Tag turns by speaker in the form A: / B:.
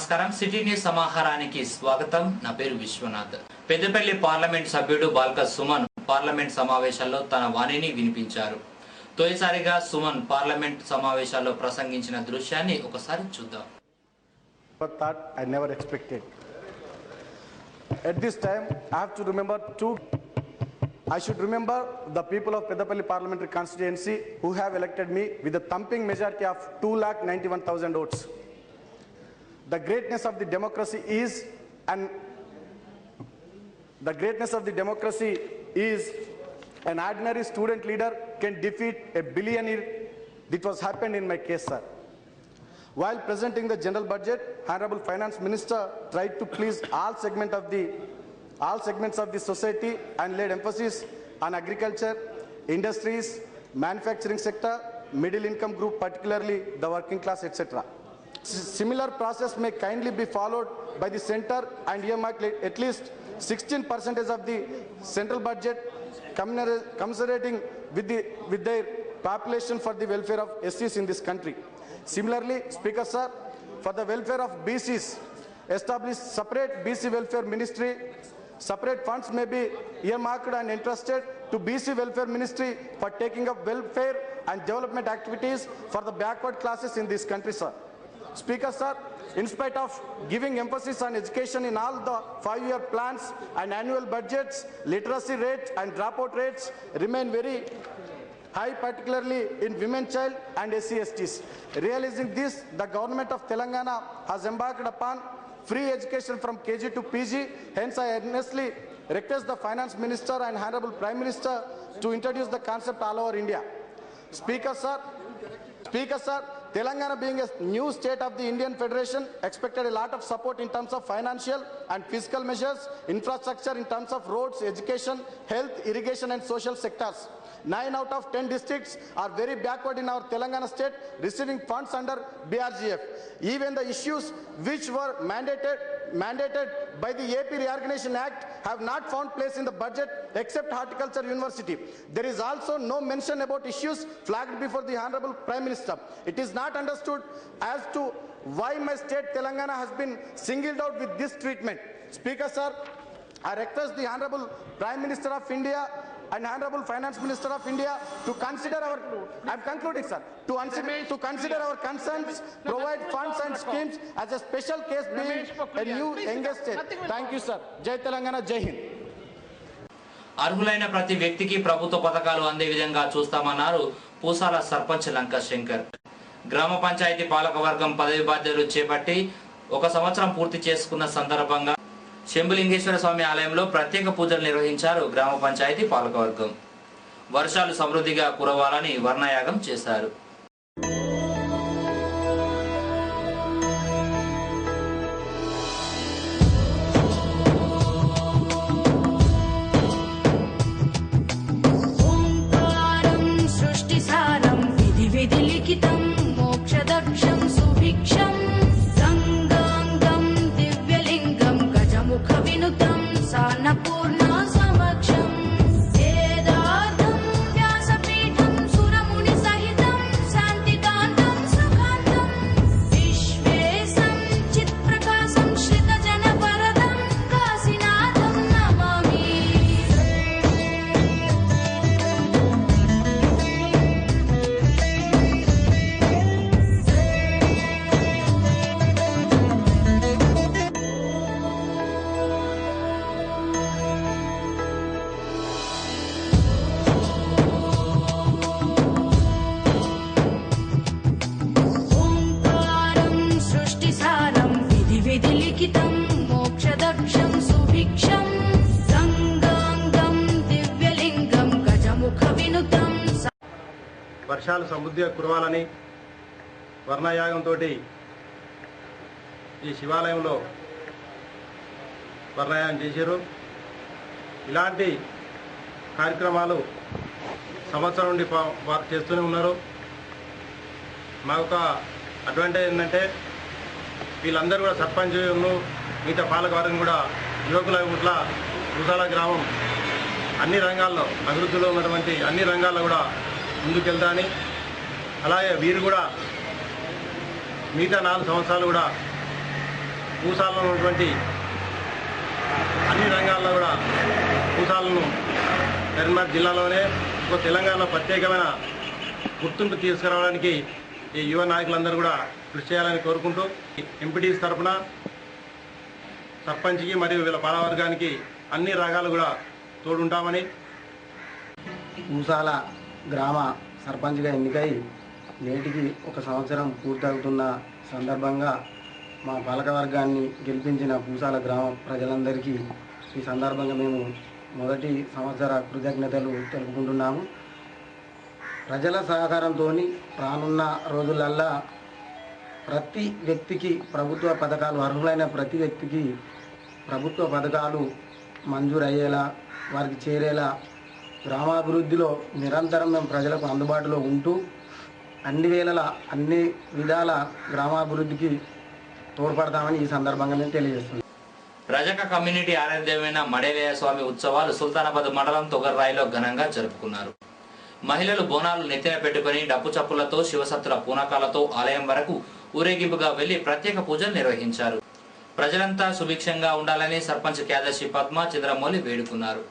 A: నమస్కారం city news సమాహారానికి స్వాగతం నా పేరు విశ్వనాథ్ పెద్దపల్లి పార్లమెంట్ సభ్యుడు బాల్క సుమన్ పార్లమెంట్ సమావేశాల్లో తన వాణిని వినిపించారు తొలిసారిగా సుమన్ పార్లమెంట్ సమావేశాల్లో ప్రసంగించిన దృశ్యాన్ని ఒకసారి చూద్దాం
B: I never expected. At this time I have to remember I should remember the people of Peddapalli parliamentary constituency who have elected me with a thumping majority of 2,91,000 votes. The greatness of the democracy is an ordinary student leader can defeat a billionaire. That was happened in my case, sir. While presenting the general budget, Honorable Finance Minister tried to please all segments of the society and laid emphasis on agriculture, industries, manufacturing sector, middle income group, particularly the working class, etc. Similar process may kindly be followed by the center and earmark at least 16% of the central budget commensurating with their population for the welfare of SCs in this country. Similarly, Speaker Sir, for the welfare of BCs, establish separate BC welfare ministry. Separate funds may be earmarked and entrusted to BC welfare ministry for taking up welfare and development activities for the backward classes in this country, sir. Speaker Sir, in spite of giving emphasis on education in all the 5-year plans and annual budgets, literacy rates and dropout rates remain very high, particularly in women, child and SC/STs. Realizing this, the government of Telangana has embarked upon free education from KG to PG. Hence, I earnestly request the Finance Minister and Honorable Prime Minister to introduce the concept all over India. Speaker Sir, Telangana being a new state of the Indian Federation expected a lot of support in terms of financial and fiscal measures, infrastructure in terms of roads, education, health, irrigation and social sectors. 9 out of 10 districts are very backward in our Telangana state, receiving funds under BRGF. Even the issues which were mandated by the AP Reorganization Act have not found place in the budget except Horticulture University. There is also no mention about issues flagged before the Honorable Prime Minister. It is not understood as to why my state Telangana has been singled out with this treatment. Speaker Sir, I request the Honorable Prime Minister of India and Honorable Finance Minister of India to consider our, I am concluding sir, to consider our concerns, provide funds and schemes as a special case being a new youngest state. Thank you sir. Jai Telangana, Jai Hind.
A: అర్హులైన ప్రతి వ్యక్తికి ప్రభుత్వ పథకాలు అందే విధంగా చూస్తామన్నారు పూసాల సర్పంచ్ లంక శంకర్. గ్రామ పంచాయతీ పాలకవర్గం పదవి బాధ్యతలు చేపట్టి 1 సంవత్సరం పూర్తి చేసుకున్న సందర్భంగా శంభులింగేశ్వర స్వామి ఆలయంలో ప్రత్యేక పూజలు నిర్వహించారు గ్రామ పంచాయతీ పాలకవర్గం. వర్షాలు సమృద్ధిగా కురవాలని వర్ణయాగం చేశారు.
C: వర్షాలు సమృద్ధిగా కురవాలని వర్ణయాగంతో ఈ శివాలయంలో వర్ణయాగం చేశారు. ఇలాంటి కార్యక్రమాలు సంవత్సరం నుండి వారు చేస్తూనే ఉన్నారు. మాకు ఒక అడ్వాంటేజ్ ఏంటంటే వీళ్ళందరూ కూడా సర్పంచ్ మిగతా పాలకవర్గం కూడా యువకుల పట్ల పూసాల గ్రామం అన్ని రంగాల్లో అభివృద్ధిలో ఉన్నటువంటి అన్ని రంగాల్లో కూడా ముందుకెళ్తాని, అలాగే వీరు కూడా మిగతా 4 సంవత్సరాలు కూడా పూసాలలో ఉన్నటువంటి అన్ని రంగాల్లో కూడా పూసాలను కరీంనగర్ జిల్లాలోనే ఒక తెలంగాణ ప్రత్యేకమైన గుర్తింపు తీసుకురావడానికి ఈ యువ నాయకులందరూ కూడా కృషి చేయాలని కోరుకుంటూ ఎంపీటీసీ తరఫున సర్పంచ్కి మరియు వీళ్ళ పాలవర్గానికి అన్ని రంగాలు కూడా తోడుంటామని
D: పూసాల గ్రామ సర్పంచ్గా ఎన్నికై నేటికి 1 సంవత్సరం పూర్తవుతున్న సందర్భంగా మా పాలకవర్గాన్ని గెలిపించిన పూసాల గ్రామ ప్రజలందరికీ ఈ సందర్భంగా మేము మొదటి సంవత్సర కృతజ్ఞతలు తెలుపుకుంటున్నాము. ప్రజల సహకారంతో రానున్న రోజులల్లా ప్రతి వ్యక్తికి ప్రభుత్వ పథకాలు అర్హులైన ప్రతి వ్యక్తికి ప్రభుత్వ పథకాలు మంజూరయ్యేలా వారికి చేరేలా గ్రామాభివృద్ధిలో నిరంతరం మేము ప్రజలకు అందుబాటులో ఉంటూ అన్ని వేళల అన్ని విధాల గ్రామాభివృద్ధికి తోడ్పడతామని ఈ సందర్భంగా మేము తెలియజేస్తున్నాం.
A: రజక కమ్యూనిటీ ఆరాధ్యమైన మడేలయ్య స్వామి ఉత్సవాలు సుల్తానాబాద్ మండలం తొగర్రాయిలో ఘనంగా జరుపుకున్నారు. మహిళలు బోనాలు నెత్తిన పెట్టుకుని డప్పు చప్పులతో శివసత్తుల పూనకాలతో ఆలయం వరకు ఊరేగింపుగా వెళ్లి ప్రత్యేక పూజలు నిర్వహించారు. ప్రజలంతా సుభిక్షంగా ఉండాలని సర్పంచ్ క్యాదర్శి పద్మ చంద్రమౌళి వేడుకున్నారు.